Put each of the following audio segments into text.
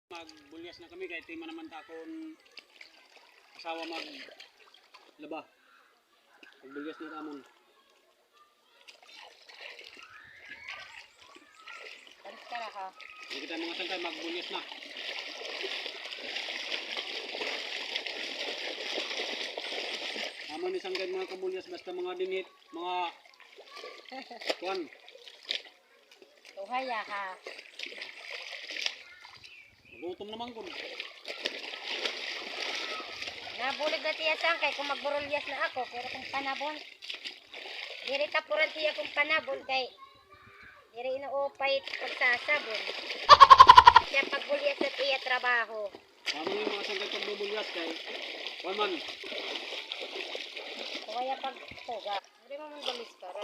Magbulyas na kami kay tima naman takon asawa maglaba. Magbulyas na tamon. Alis ka na ha. Hindi kita mga sangkay magbulyas na. Aman ni sangkay mga kabulyas basta mga dinhit, mga kuan. Tuhaya ha. Gutom naman ko. Nabulig na tiya sangkay kung magburulyas na ako. Pero kung panabon, diri kapuran tiya kung panabon kay diri inuupay pagsasabon. Kaya pagbulyas sa tiya trabaho. Aman yung mga sangkay pagbubulyas kay kuan man. Tuhaya pagpuga. Diri mo man bulis para.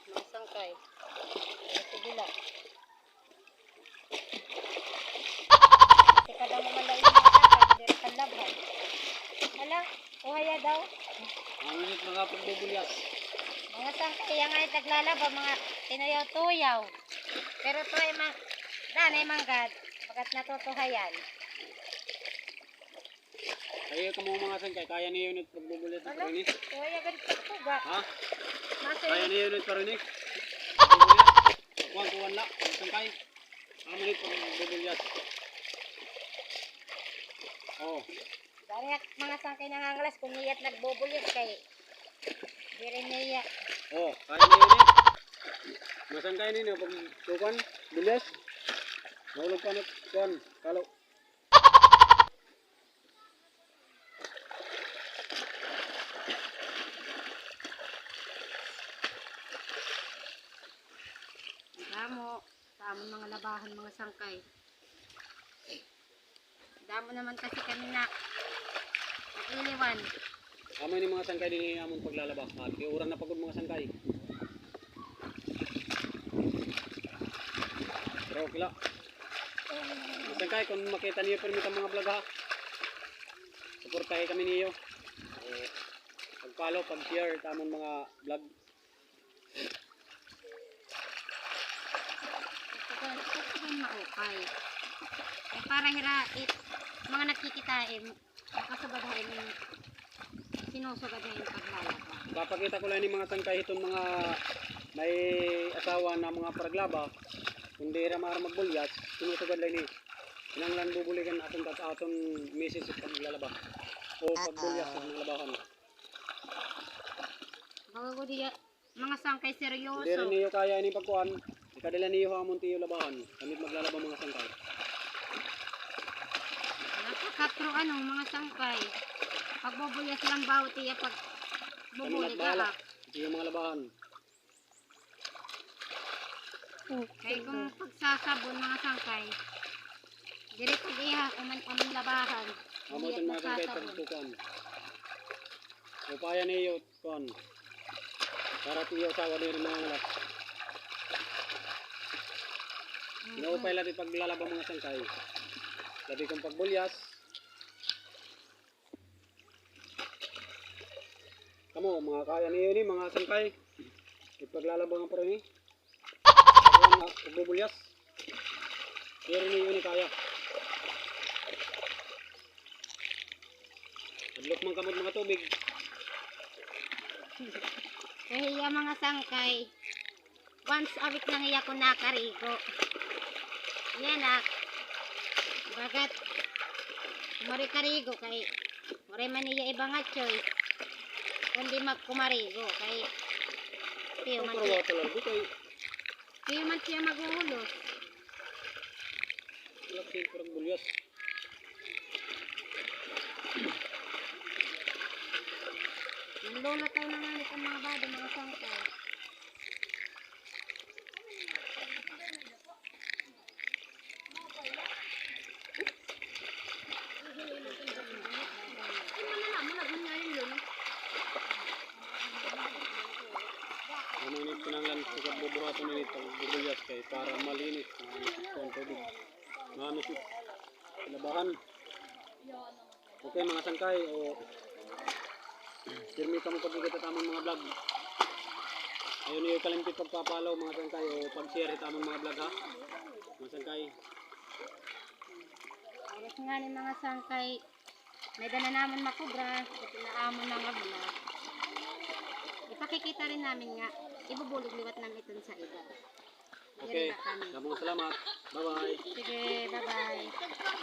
Mga sangkay. Sigila. Teka daw mo malayo mga sangkay. Diri kalabhan. Hala, tuhaya daw. Aman yung mga pagbubulyas. Mga sangkay nga ay taglalaba, mga tinayaw-tuyaw. Pero to ay danay manggad. Bagat natutuhayan. Kaya ka mga sangkay, kaya niyo yun pagbubulyas na Hala, parinig. tuhaya ganit pagpuga. Ha? Masa Kaya yun. niyo yun parinig. Kuwan la, sangkay. Aman yung pagbubulyas. Oh. Dari mga sangkay nangangalas kung niyat nagbubulyas kay diri niya. Oh, kaya niyo yun eh. Masangkay niyo pag kuwan, bulyas. Mahulog pa na kuwan, kalo. Damo mga labahan mga sangkay. Damo naman kasi kami na mag-iliwan. Aman yung mga sangkay din among paglalaba. At iuran na pagod mga sangkay. Pero kila. Mga sangkay, kung makita niyo permit ang mga vlog ha. Suportahin kami niyo. Pag-follow, pag-share tamang mga vlog. Ito maukay. Eh para hirait mga nakikitain makasabadahin sinusugadahin paglalaba. Papakita ko lang ni mga sangkay itong mga may asawa na mga paraglaba. Kung di ramar magbulyas, sinusugad lang ni. Inanglan bubuligan aton misis sa paglalaba. O pagbulyas sa mga labahan. Bago ko diya mga sangkay seryoso. Hindi rin niyo kaya ini pagkuhan. Ikadala niyo hamon tiyo labahan. Kami maglalaba mga sangkay. Napakatro mga sangkay. Pagbubulyas lang bawo tiya pag Kami bubulig nagbahala. ha. Ito yung mga labahan. Kaya kung pagsasabon mga sangkay, diri pag iha aming labahan. Amo itong mga sangkay pagtukuhan. Upaya niyo kuhan. Para tiyo sawa din mga ngalas. Inaupay lang din paglalaba mga sangkay. Labi kong pagbulyas. Kamo, mga kaya niyo ni mga sangkay. Ipaglalaba nga pa rin eh. Pagbubulyas. Kaya rin niyo ni kaya. Adlok man kamot mga tubig. Kahiya mga sangkay, once a week lang iya ko nakarigo. Yan bagat mari karigo kay mari man iya iba nga choice. Kundi magkumarigo kay tiyo man Pero talaga siya maghuhulos. Laki parang bulyas. Nanlolo tayo na nga nito mga bado mga sangkay. Ang mga pinanglan sa bubuhaton nito pag bubuyas kay para malinis ang tubig. Mamis labahan. Okay mga sangkay o pirmi ka mo pag-igat at among mga vlog. Ayun yung kalimpit pagpapalaw mga sangkay o pag-share sa among mga vlog ha. Mga sangkay. Oras nga ni mga sangkay, may dala naman makubra, ito na amon mga vlog. Ipakikita rin namin nga, ibubulog liwat namin ito sa iba. Okay, maraming salamat. Bye-bye. Sige, bye-bye.